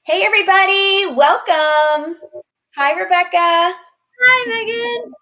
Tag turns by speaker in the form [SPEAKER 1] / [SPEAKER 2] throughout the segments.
[SPEAKER 1] Hey, everybody, welcome. Hi, Rebecca.
[SPEAKER 2] Hi, Megan.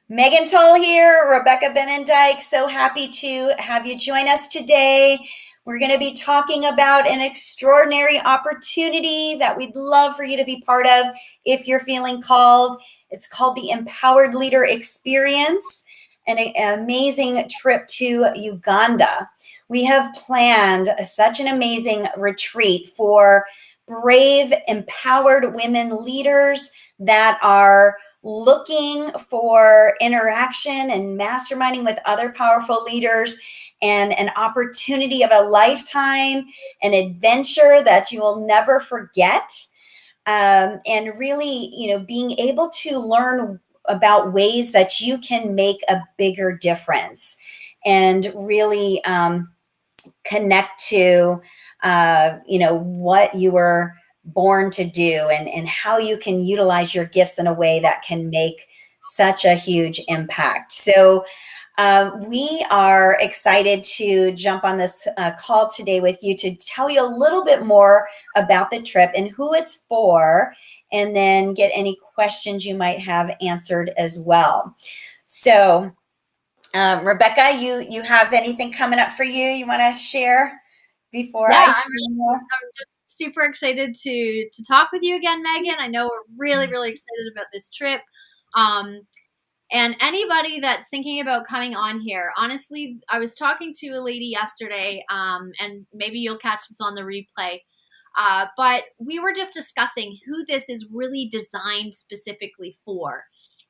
[SPEAKER 1] Megan Toll here, Rebecca Benendike. So happy to have you join us today. We're going to be talking about an extraordinary opportunity that we'd love for you to be part of if you're feeling called. It's called the Empowered Leader Experience, an amazing trip to Uganda. We have planned such an amazing retreat for brave, empowered women leaders that are looking for interaction and masterminding with other powerful leaders and an opportunity of a lifetime, an adventure that you will never forget. And really, being able to learn about ways that you can make a bigger difference and really connect to what you were born to do, and how you can utilize your gifts in a way that can make such a huge impact. So we are excited to jump on this call today with you to tell you a little bit more about the trip and who it's for, and then get any questions you might have answered as well. So Rebecca, you have anything coming up for you want to share before
[SPEAKER 2] Yeah,
[SPEAKER 1] I
[SPEAKER 2] I'm
[SPEAKER 1] share more?
[SPEAKER 2] just super excited to talk with you again, Megan. I know we're really excited about this trip. Um, and anybody that's thinking about coming on here, honestly, I was talking to a lady yesterday, and maybe you'll catch this on the replay. But we were just discussing who this is really designed specifically for.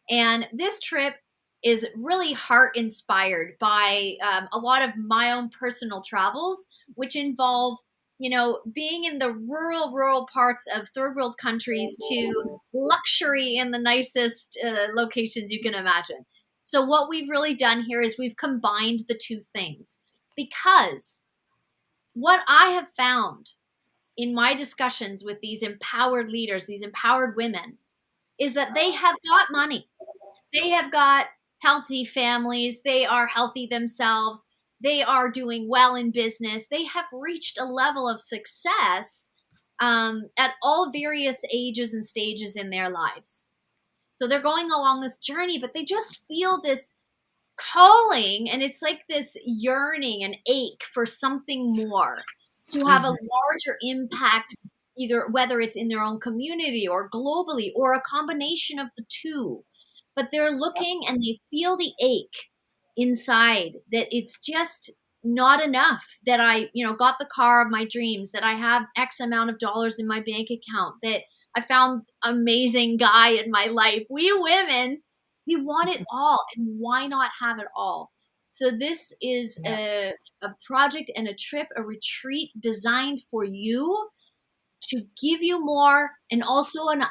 [SPEAKER 2] And this trip is really heart inspired by a lot of my own personal travels, which involve, being in the rural parts of third world countries to luxury in the nicest locations you can imagine. So, what we've really done here is we've combined the two things because what I have found in my discussions with these empowered leaders, these empowered women, is that they have got money. They have got healthy families. They are healthy themselves. They are doing well in business. They have reached a level of success at all various ages and stages in their lives. So they're going along this journey, but they just feel this calling, and it's like this yearning and ache for something more, to have a
[SPEAKER 1] Mhm.
[SPEAKER 2] larger impact, either whether it's in their own community or globally or a combination of the two. But they're looking and they feel the ache inside that it's just not enough, that I got the car of my dreams, that I have X amount of dollars in my bank account, that I found amazing guy in my life. We women, we want it all, and why not have it all? So this is
[SPEAKER 1] Yeah.
[SPEAKER 2] a project and a trip, a retreat designed for you, to give you more, and also an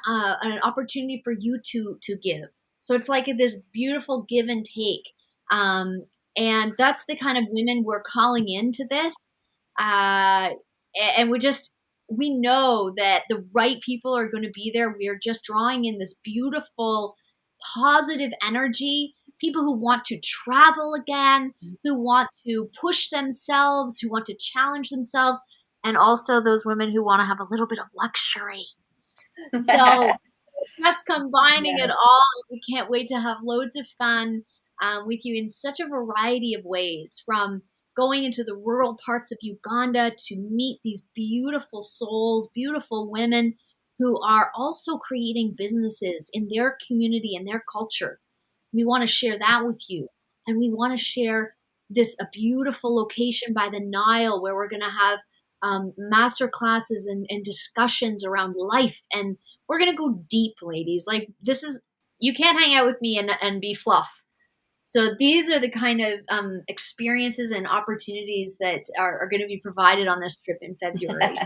[SPEAKER 2] opportunity for you to give. So it's like this beautiful give and take. Um, and that's the kind of women we're calling into this. Uh, and we know that the right people are going to be there. We are just drawing in this beautiful, positive energy. People who want to travel again, who want to push themselves, who want to challenge themselves, and also those women who want to have a little bit of luxury. So just combining it
[SPEAKER 1] Yeah.
[SPEAKER 2] all, we can't wait to have loads of fun with you in such a variety of ways, from going into the rural parts of Uganda to meet these beautiful souls, beautiful women who are also creating businesses in their community and their culture. We want to share that with you. And we want to share a beautiful location by the Nile where we're going to have master classes and discussions around life. And we're going to go deep, ladies. Like, you can't hang out with me and be fluff. So these are the kind of experiences and opportunities that are going to be provided on this trip in February.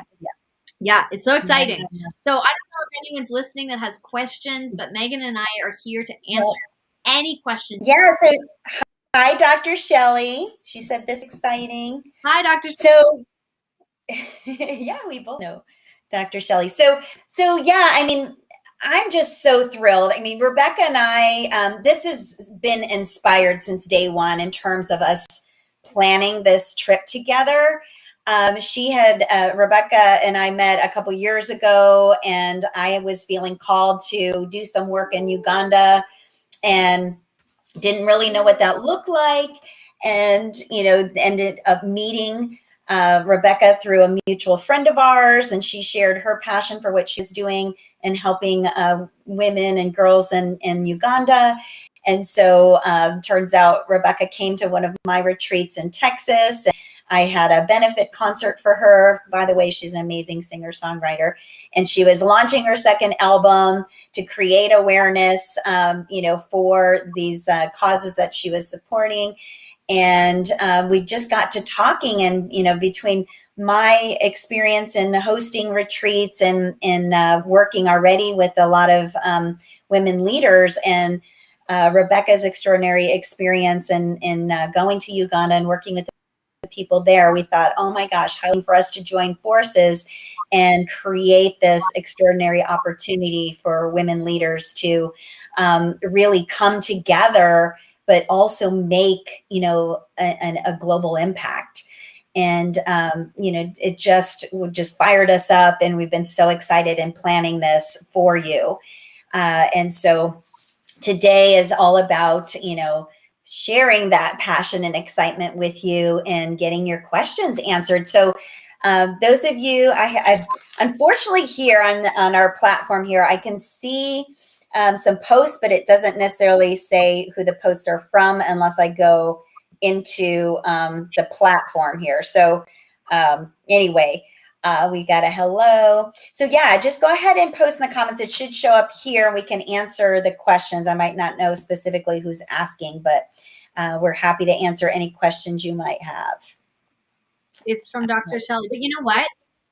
[SPEAKER 2] Yeah, it's so exciting.
[SPEAKER 1] Yeah.
[SPEAKER 2] So I don't know if anyone's listening that has questions, but Megan and I are here to answer
[SPEAKER 1] Well,
[SPEAKER 2] any questions.
[SPEAKER 1] yeah, so hi, Dr. Shelly. She said this is exciting.
[SPEAKER 2] Hi, Dr.
[SPEAKER 1] So yeah, we both know Dr. Shelly. So yeah, I mean, I'm just so thrilled. I mean, Rebecca and I, this has been inspired since day one in terms of us planning this trip together. She had, Rebecca and I met a couple years ago, and I was feeling called to do some work in Uganda and didn't really know what that looked like. And, ended up meeting Rebecca through a mutual friend of ours, and she shared her passion for what she's doing and helping women and girls in Uganda. And so turns out Rebecca came to one of my retreats in Texas. I had a benefit concert for her. By the way, she's an amazing singer-songwriter. And she was launching her second album to create awareness, for these causes that she was supporting. And we just got to talking, and, between my experience in hosting retreats and working already with a lot of women leaders, and Rebecca's extraordinary experience in going to Uganda and working with the people there, we thought, oh my gosh, how for us to join forces and create this extraordinary opportunity for women leaders to really come together, but also make, a global impact. And, it just fired us up, and we've been so excited in planning this for you. And so today is all about, sharing that passion and excitement with you and getting your questions answered. So those of you, I've unfortunately here on our platform here, I can see some posts, but it doesn't necessarily say who the posts are from unless I go into the platform here. So anyway, we got a hello. So yeah, just go ahead and post in the comments. It should show up here. We can answer the questions. I might not know specifically who's asking, but we're happy to answer any questions you might have.
[SPEAKER 2] It's from Dr. Shelly. But you know what,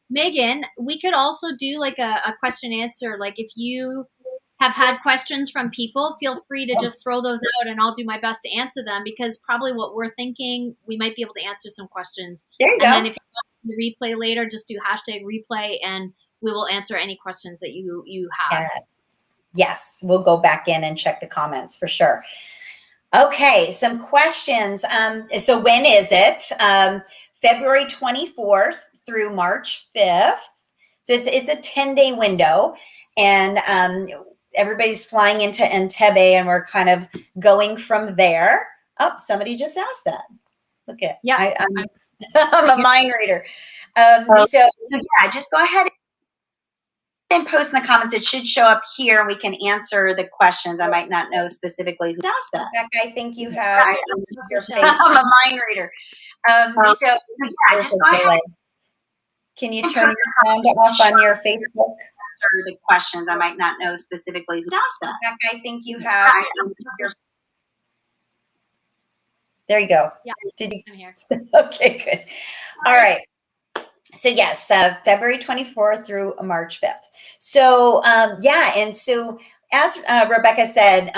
[SPEAKER 2] Megan, we could also do like a question answer. Like if you have had questions from people, feel free to just throw those out, and I'll do my best to answer them, because probably what we're thinking, we might be able to answer some questions.
[SPEAKER 1] There you go.
[SPEAKER 2] And then if you want the replay later, just do #replay, and we will answer any questions that you have.
[SPEAKER 1] Yes, we'll go back in and check the comments for sure. Okay, some questions. So when is it? February 24th through March 5th. So it's a 10-day window, and everybody's flying into Entebbe, and we're kind of going from there. Oh, somebody just asked that. Look at,
[SPEAKER 2] yeah,
[SPEAKER 1] I'm a mind reader. So yeah, just go ahead and post in the comments. It should show up here, and we can answer the questions. I might not know specifically who asked that. Becca, I think you have your face. I'm a mind reader. So yeah, just go ahead. Can you turn your sound off on your Facebook? Answer the questions. I might not know specifically who asked that. Becca, I think you have your. There you go.
[SPEAKER 2] Yeah,
[SPEAKER 1] did you?
[SPEAKER 2] I'm here.
[SPEAKER 1] Okay, good. All right. So yes, February 24th through March 5th. So yeah, and so as Rebecca said,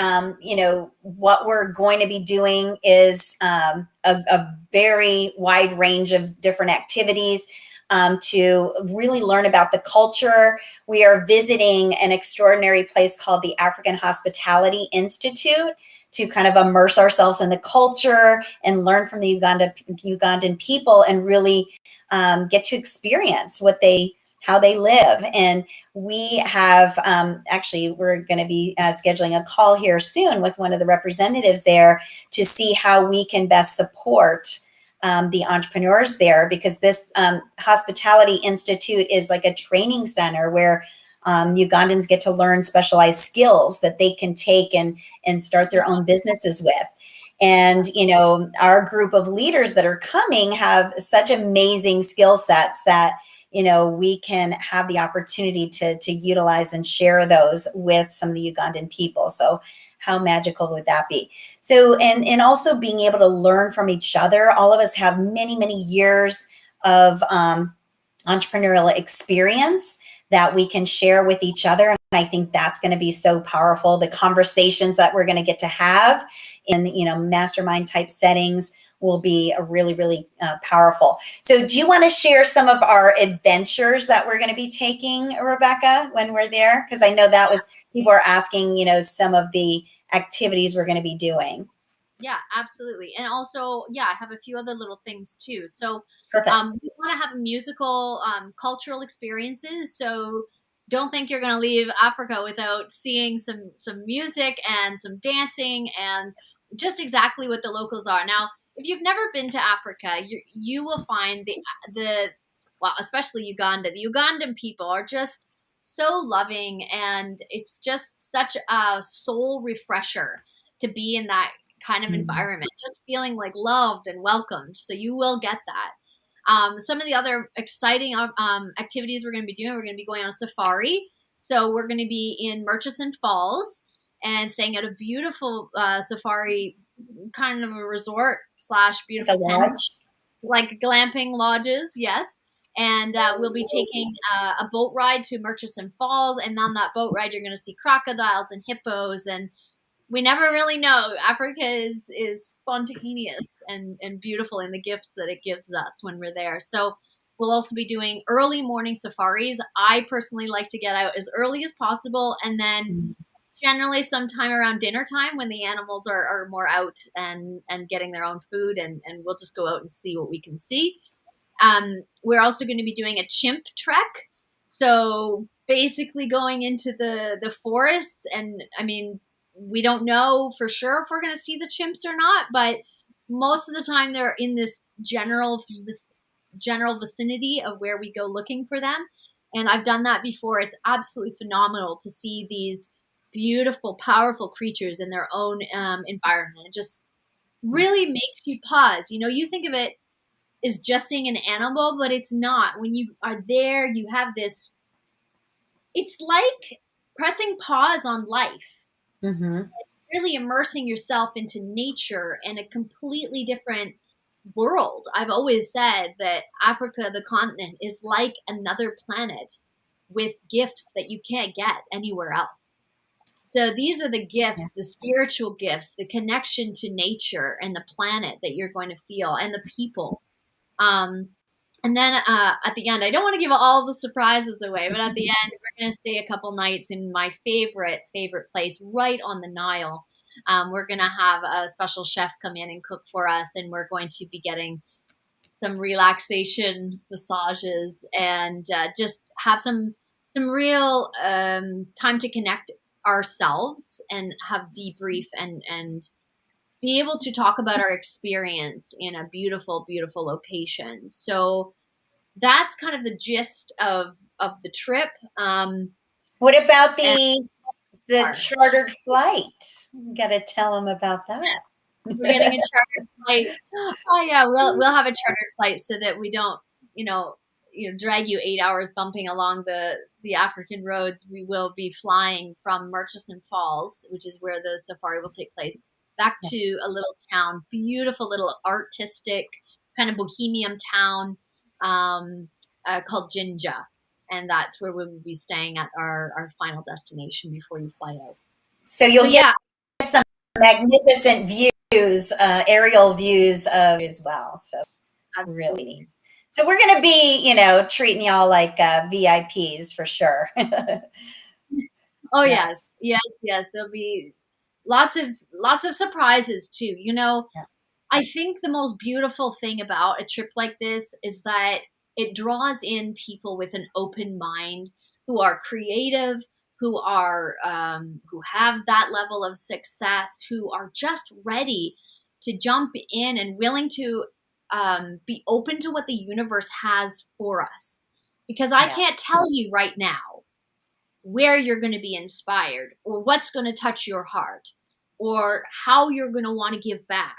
[SPEAKER 1] what we're going to be doing is a very wide range of different activities to really learn about the culture. We are visiting an extraordinary place called the African Hospitality Institute to kind of immerse ourselves in the culture and learn from the Ugandan people, and really get to experience how they live. And we have actually, we're going to be scheduling a call here soon with one of the representatives there to see how we can best support the entrepreneurs there, because this Hospitality Institute is like a training center where Ugandans get to learn specialized skills that they can take and start their own businesses with. And, our group of leaders that are coming have such amazing skill sets that, we can have the opportunity to utilize and share those with some of the Ugandan people. So how magical would that be? So, and also being able to learn from each other. All of us have many, many years of entrepreneurial experience that we can share with each other. And I think that's going to be so powerful. The conversations that we're going to get to have in, mastermind type settings will be really, really powerful. So do you want to share some of our adventures that we're going to be taking, Rebecca, when we're there? Because I know that was, people are asking, some of the activities we're going to be doing.
[SPEAKER 2] Yeah, absolutely. And also, yeah, I have a few other little things too. So,
[SPEAKER 1] Perfect.
[SPEAKER 2] we want to have a musical, cultural experiences. So, don't think you're going to leave Africa without seeing some music and some dancing and just exactly what the locals are. Now, if you've never been to Africa, you will find the well, especially Uganda. The Ugandan people are just so loving, and it's just such a soul refresher to be in that kind of
[SPEAKER 1] Mhm.
[SPEAKER 2] environment, just feeling like loved and welcomed. So you will get that. Some of the other exciting activities we're going to be doing, we're going to be going on a safari. So we're going to be in Murchison Falls and staying at a beautiful safari kind of a resort slash
[SPEAKER 1] Like a
[SPEAKER 2] beautiful tent,
[SPEAKER 1] lodge.
[SPEAKER 2] like glamping lodges, yes. And we'll be taking a boat ride to Murchison Falls, and on that boat ride, you're going to see crocodiles and hippos, and we never really know. Africa is spontaneous and beautiful in the gifts that it gives us when we're there. So we'll also be doing early morning safaris. I personally like to get out as early as possible, and then
[SPEAKER 1] Mhm.
[SPEAKER 2] generally sometime around dinner time when the animals are more out and getting their own food, and we'll just go out and see what we can see. We're also going to be doing a chimp trek. So basically going into the forests, and I mean, we don't know for sure if we're going to see the chimps or not, but most of the time they're in this general vicinity of where we go looking for them. And I've done that before. It's absolutely phenomenal to see these beautiful, powerful creatures in their own environment. It just really makes you pause. You know, you think of it is just seeing an animal, but it's not. When you are there, you have this, it's like pressing pause on life,
[SPEAKER 1] Mhm.
[SPEAKER 2] really immersing yourself into nature and a completely different world. I've always said that Africa, the continent, is like another planet with gifts that you can't get anywhere else. So these are the
[SPEAKER 1] Yeah.
[SPEAKER 2] gifts, the spiritual gifts, the connection to nature and the planet that you're going to feel, and the people. Um, and then at the end, I don't want to give all the surprises away, but at the end, we're going to stay a couple nights in my favorite place, right on the Nile. We're going to have a special chef come in and cook for us, and we're going to be getting some relaxation massages and just have some real time to connect ourselves and have debrief and be able to talk about our experience in a beautiful, beautiful location. So that's kind of the gist of the trip.
[SPEAKER 1] What about
[SPEAKER 2] And
[SPEAKER 1] the chartered flight? Got to tell them about that.
[SPEAKER 2] we're getting a chartered flight. Oh yeah, we'll have a chartered flight so that we don't, you know, drag you 8 hours bumping along the African roads. We will be flying from Murchison Falls, which is where the safari will take place, back
[SPEAKER 1] Yeah.
[SPEAKER 2] to a little town, beautiful little artistic kind of bohemian town called Jinja, and that's where we will be staying at our final destination before you fly out.
[SPEAKER 1] So
[SPEAKER 2] So
[SPEAKER 1] you'll get
[SPEAKER 2] yeah,
[SPEAKER 1] some magnificent views, aerial views of as well. So really
[SPEAKER 2] absolutely.
[SPEAKER 1] neat. So we're going to be, treating y'all like VIPs for sure.
[SPEAKER 2] Oh
[SPEAKER 1] Yes.
[SPEAKER 2] yes, yes, yes. There'll be lots of surprises too. You know,
[SPEAKER 1] Yeah.
[SPEAKER 2] I think the most beautiful thing about a trip like this is that it draws in people with an open mind who are creative, who have that level of success, who are just ready to jump in and willing to be open to what the universe has for us. Because I
[SPEAKER 1] Yeah.
[SPEAKER 2] can't tell you right now where you're going to be inspired or what's going to touch your heart or how you're going to want to give back.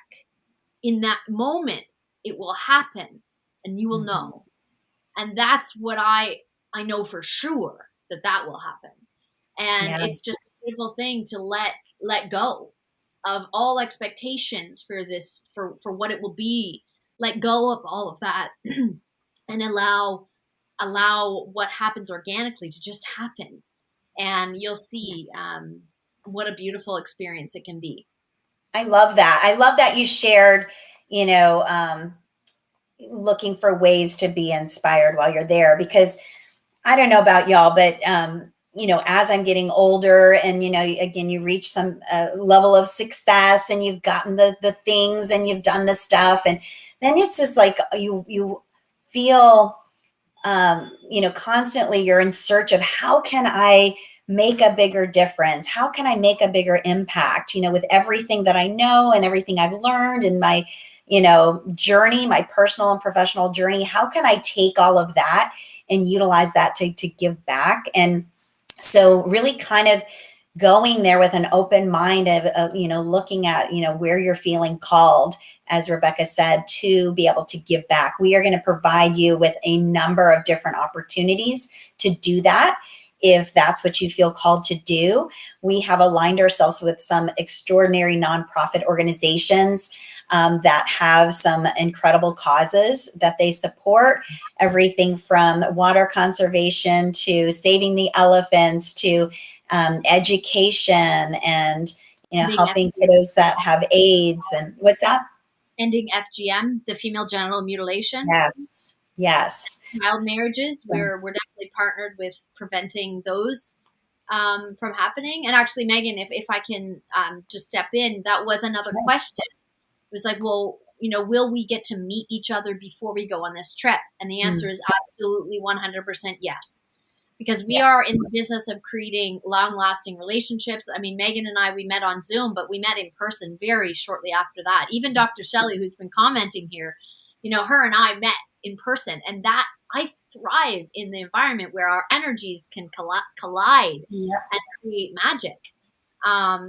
[SPEAKER 2] In that moment, it will happen and you will
[SPEAKER 1] Mhm.
[SPEAKER 2] know. And that's what I know for sure that will happen. And
[SPEAKER 1] Yeah.
[SPEAKER 2] it's just a beautiful thing to let go of all expectations for this for what it will be. Let go of all of that and allow what happens organically to just happen, and you'll see what a beautiful experience it can be.
[SPEAKER 1] I love that. I love that you shared, you know, um, looking for ways to be inspired while you're there because I don't know about y'all, but as I'm getting older and, again, you reach some level of success and you've gotten the things and you've done the stuff. And then it's just like you feel, constantly you're in search of how can I make a bigger difference? How can I make a bigger impact, with everything that I know and everything I've learned in my, journey, my personal and professional journey. How can I take all of that and utilize that to give back? And so really kind of going there with an open mind of looking at, where you're feeling called, as Rebecca said, to be able to give back. We are going to provide you with a number of different opportunities to do that. If that's what you feel called to do, we have aligned ourselves with some extraordinary nonprofit organizations that have some incredible causes that they support. Everything from water conservation to saving the elephants to education and helping kiddos that have AIDS. And what's that?
[SPEAKER 2] Ending FGM, the female genital mutilation.
[SPEAKER 1] Yes.
[SPEAKER 2] Child marriages. We're definitely partnered with preventing those from happening. And actually, Megan, if I can just step in, that was another question. It was like, well, will we get to meet each other before we go on this trip? And the answer is absolutely 100% yes. Because we are in the business of creating long-lasting relationships. I mean, Megan and I, we met on Zoom, but we met in person very shortly after that. Even Dr. Shelly, who's been commenting here, her and I met in person. And that, I thrive in the environment where our energies can collide and create magic.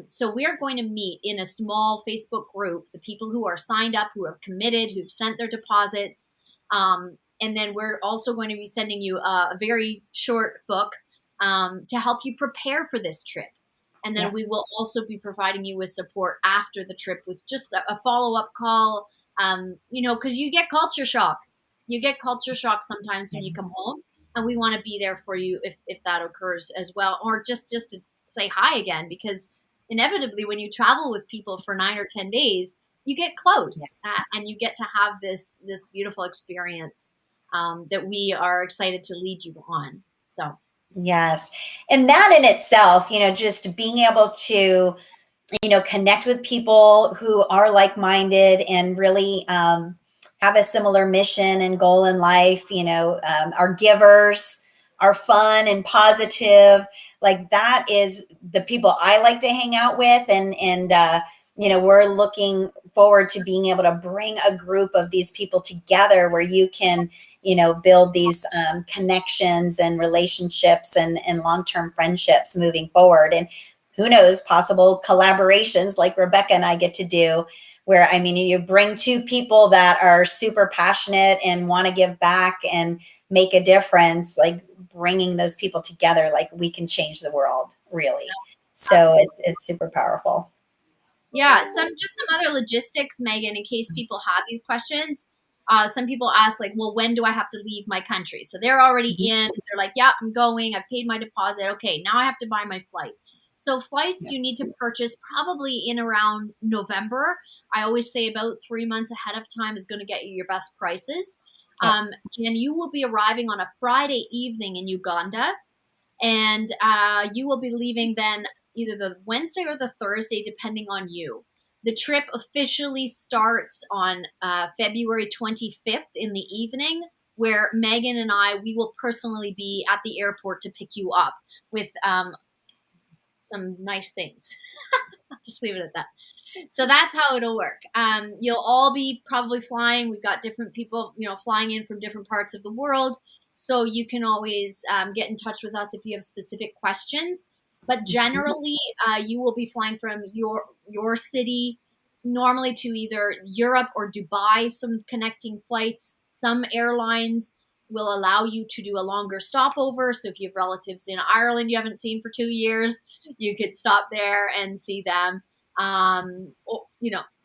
[SPEAKER 2] So we are going to meet in a small Facebook group, the people who are signed up, who have committed, who've sent their deposits. And then we're also going to be sending you a very short book to help you prepare for this trip. And then we will also be providing you with support after the trip with just a follow-up call, because you get culture shock. You get culture shock sometimes when you come home, and we want to be there for you if that occurs as well, or just to say hi again, because inevitably when you travel with people for 9 or 10 days, you get close and you get to have this beautiful experience that we are excited to lead you on. So
[SPEAKER 1] yes, and that in itself, just being able to connect with people who are like-minded and really have a similar mission and goal in life, are givers, are fun and positive. Like that is the people I like to hang out with. And we're looking forward to being able to bring a group of these people together where you can, build these connections and relationships and long-term friendships moving forward. And who knows, possible collaborations like Rebecca and I get to do, where, you bring two people that are super passionate and want to give back and make a difference, like bringing those people together, like we can change the world, really. So it's super powerful.
[SPEAKER 2] Yeah, some other logistics, Megan, in case people have these questions. Some people ask, like, well, when do I have to leave my country? So they're already in. They're like, yeah, I'm going. I've paid my deposit. Okay, now I have to buy my flight. So flights you need to purchase probably in around November. I always say about 3 months ahead of time is going to get you your best prices. And you will be arriving on a Friday evening in Uganda. And you will be leaving then either the Wednesday or the Thursday, depending on you. The trip officially starts on February 25th in the evening, where Megan and we will personally be at the airport to pick you up with some nice things. I'll just leave it at that. So that's how it'll work. You'll all be probably flying. We've got different people, flying in from different parts of the world. So you can always get in touch with us if you have specific questions. But generally, you will be flying from your city, normally to either Europe or Dubai, some connecting flights. Some airlines will allow you to do a longer stopover. So if you have relatives in Ireland you haven't seen for 2 years, you could stop there and see them.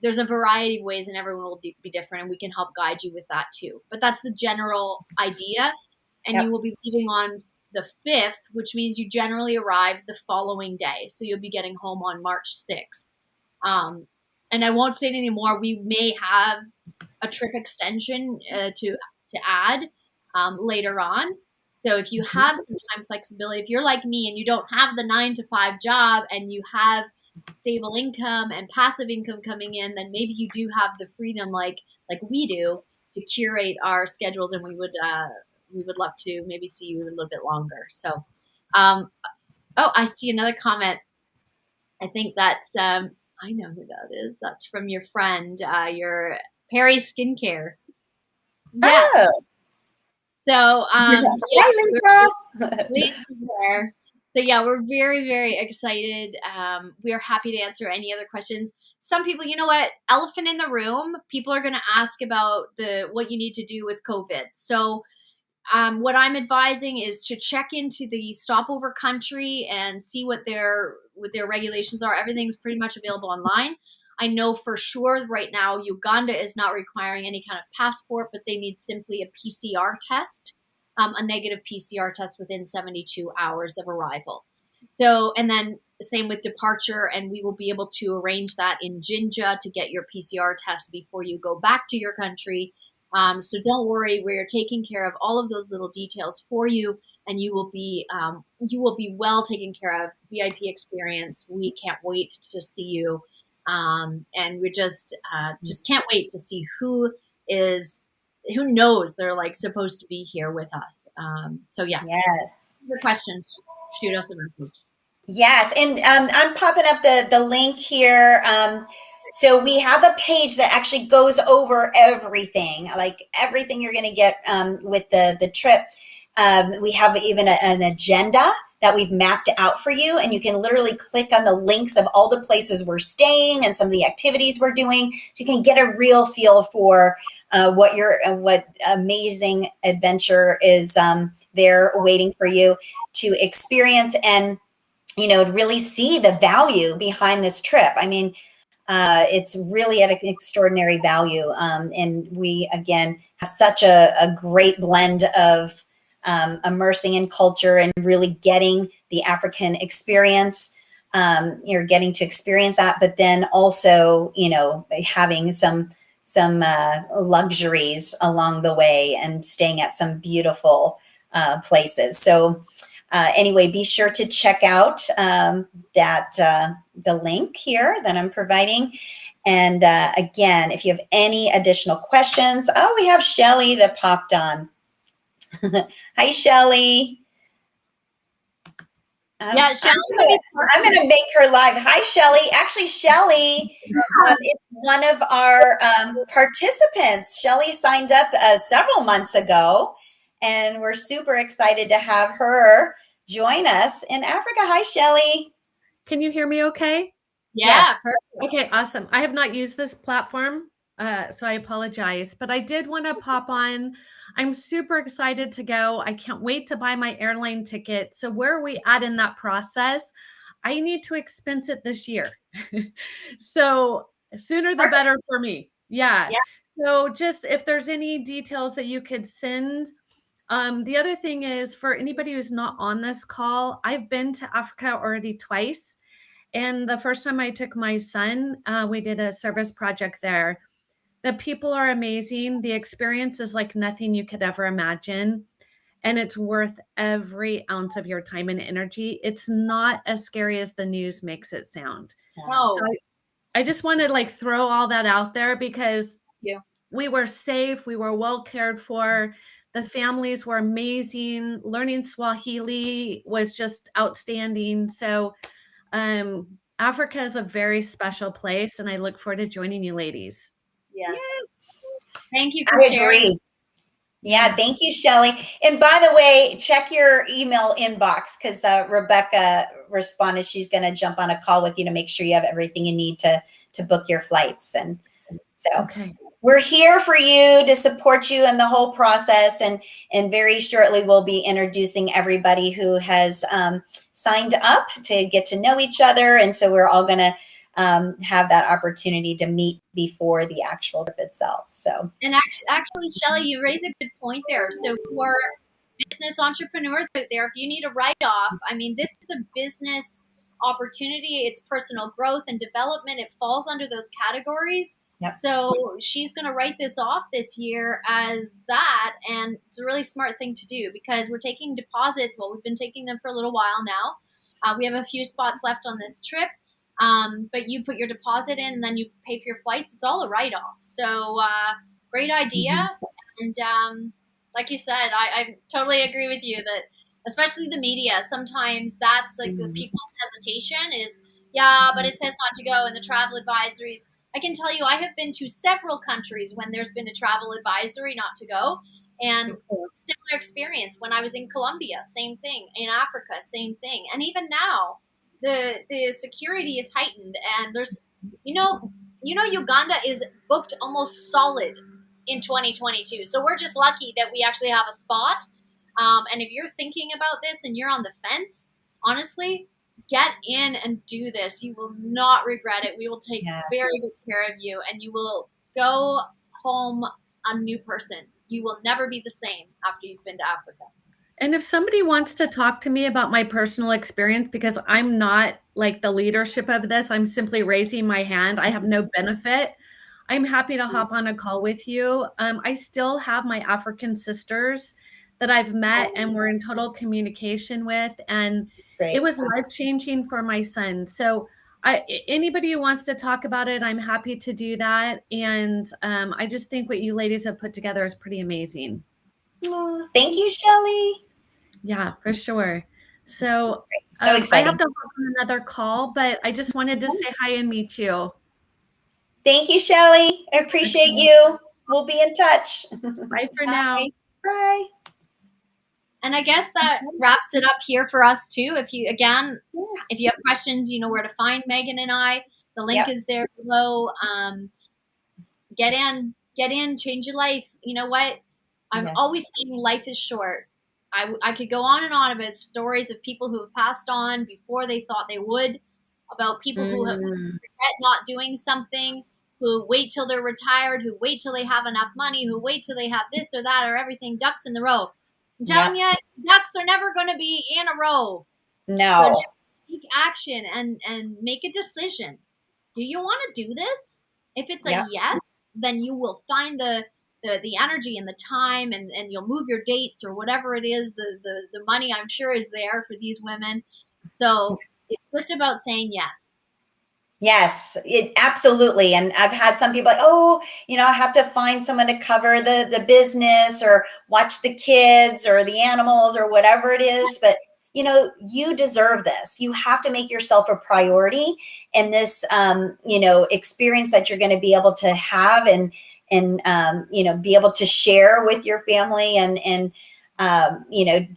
[SPEAKER 2] There's a variety of ways and everyone will be different, and we can help guide you with that too. But that's the general idea. And you will be leaving on the 5th, which means you generally arrive the following day. So you'll be getting home on March 6th. And I won't say anything more. We may have a trip extension to add later on. So if you have some time flexibility, if you're like me and you don't have the 9 to 5 job and you have stable income and passive income coming in, then maybe you do have the freedom like we do to curate our schedules, and we would love to maybe see you a little bit longer. So oh, I see another comment. I think that's I know who that is. That's from your friend, your Perry Skincare. Yeah.
[SPEAKER 1] Oh,
[SPEAKER 2] So yeah,
[SPEAKER 1] hi, Lisa.
[SPEAKER 2] Lisa's there. So yeah, we're very, very excited. We are happy to answer any other questions. Some people, you know what, elephant in the room, people are going to ask about what you need to do with COVID. So what I'm advising is to check into the stopover country and see what their regulations are. Everything's pretty much available online. I know for sure right now Uganda is not requiring any kind of passport, but they need simply a PCR test, a negative PCR test within 72 hours of arrival. So, and then same with departure, and we will be able to arrange that in Jinja to get your PCR test before you go back to your country. So don't worry, we're taking care of all of those little details for you, and you will be well taken care of. VIP experience. We can't wait to see you, and we just can't wait to see who knows they're like supposed to be here with us. So yeah,
[SPEAKER 1] Yes.
[SPEAKER 2] your questions, shoot us a message.
[SPEAKER 1] Yes, and I'm popping up the link here. So we have a page that actually goes over everything, like everything you're going to get with the trip. We have even an agenda that we've mapped out for you, and you can literally click on the links of all the places we're staying and some of the activities we're doing, so you can get a real feel for what amazing adventure is there waiting for you to experience, and really see the value behind this trip. I mean, it's really at an extraordinary value. And we, again, have such a great blend of immersing in culture and really getting the African experience. You're getting to experience that, but then also, having some luxuries along the way and staying at some beautiful places. So anyway, be sure to check out the link here that I'm providing. And again, if you have any additional questions, we have Shelly that popped on. Hi, Shelly.
[SPEAKER 2] Yeah, Shelly,
[SPEAKER 1] I'm going to make her live. Hi, Shelly. Actually, Shelly is one of our participants. Shelly signed up several months ago, and we're super excited to have her join us in Africa. Hi, Shelly.
[SPEAKER 3] Can you hear me okay?
[SPEAKER 2] Yeah,
[SPEAKER 1] yes.
[SPEAKER 2] Perfect.
[SPEAKER 3] Okay, awesome. I have not used this platform, so I apologize, but I did want to pop on. I'm super excited to go. I can't wait to buy my airline ticket. So where are we at in that process? I need to expense it this year. So sooner the better for me. Yeah. So just if there's any details that you could send. The other thing is, for anybody who's not on this call, I've been to Africa already twice. And the first time I took my son, we did a service project there. The people are amazing. The experience is like nothing you could ever imagine. And it's worth every ounce of your time and energy. It's not as scary as the news makes it sound.
[SPEAKER 2] No.
[SPEAKER 3] So I just want to throw all that out there, because we were safe. We were well cared for. The families were amazing. Learning Swahili was just outstanding. So Africa is a very special place, and I look forward to joining you ladies.
[SPEAKER 2] Yes. Thank you for sharing.
[SPEAKER 1] Agree. Yeah, thank you, Shelly. And by the way, check your email inbox, because Rebecca responded she's going to jump on a call with you to make sure you have everything you need to book your flights. And so we're here for you to support you in the whole process. And very shortly, we'll be introducing everybody who has signed up to get to know each other. And so we're all going to have that opportunity to meet before the actual trip itself. So,
[SPEAKER 2] and actually, Shelly, you raise a good point there. So for business entrepreneurs out there, if you need a write-off, I mean, this is a business opportunity. It's personal growth and development. It falls under those categories.
[SPEAKER 1] Yep.
[SPEAKER 2] So she's going to write this off this year as that. And it's a really smart thing to do because we're taking deposits. Well, we've been taking them for a little while now. We have a few spots left on this trip. But you put your deposit in and then you pay for your flights. It's all a write-off. So great idea. And like you said, I totally agree with you that especially the media, sometimes that's like the people's hesitation is, yeah, but it says not to go in the travel advisories. I can tell you I have been to several countries when there's been a travel advisory not to go. And similar experience when I was in Colombia, same thing. In Africa, same thing. And even now, the security is heightened. And there's, Uganda is booked almost solid in 2022. So we're just lucky that we actually have a spot. And if you're thinking about this and you're on the fence, honestly, get in and do this. You will not regret it. We will take very good care of you and you will go home a new person. You will never be the same after you've been to Africa.
[SPEAKER 3] And if somebody wants to talk to me about my personal experience, because I'm not like the leadership of this, I'm simply raising my hand. I have no benefit. I'm happy to hop on a call with you. I still have my African sisters that I've met and we're in total communication with. And it was life-changing for my son. So anybody who wants to talk about it, I'm happy to do that. And I just think what you ladies have put together is pretty amazing.
[SPEAKER 1] Oh, thank you, Shelly.
[SPEAKER 3] Yeah, for sure. So,
[SPEAKER 1] so exciting.
[SPEAKER 3] I have to hop on another call, but I just wanted to say hi and meet you.
[SPEAKER 1] Thank you, Shelly. I appreciate you. We'll be in touch.
[SPEAKER 3] Bye for now.
[SPEAKER 1] Bye.
[SPEAKER 2] And I guess that wraps it up here for us too. If you have questions, you know where to find Megan and I. The link is there below. Get in, change your life. You know what? I'm always saying life is short. I could go on and on about stories of people who have passed on before they thought they would, about people who have regret not doing something, who wait till they're retired, who wait till they have enough money, who wait till they have this or that or everything, ducks in the row. I'm telling you, ducks are never going to be in a row.
[SPEAKER 1] No.
[SPEAKER 2] So just take action and make a decision. Do you want to do this? If it's a yes, then you will find the energy and the time and you'll move your dates or whatever it is. The money I'm sure is there for these women. So it's just about saying yes.
[SPEAKER 1] Yes, absolutely. And I've had some people like, I have to find someone to cover the business or watch the kids or the animals or whatever it is. But, you deserve this. You have to make yourself a priority in this, experience that you're going to be able to have and be able to share with your family and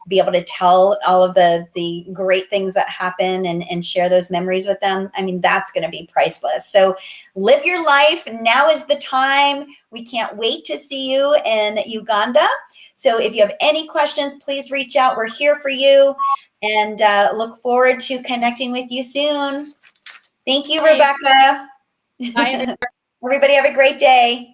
[SPEAKER 1] be able to tell all of the great things that happen and share those memories with them. I mean, that's going to be priceless. So live your life. Now is the time. We can't wait to see you in Uganda. So if you have any questions, please reach out. We're here for you and look forward to connecting with you soon. Thank you, Rebecca.
[SPEAKER 2] Bye, everybody.
[SPEAKER 1] Everybody have a great day.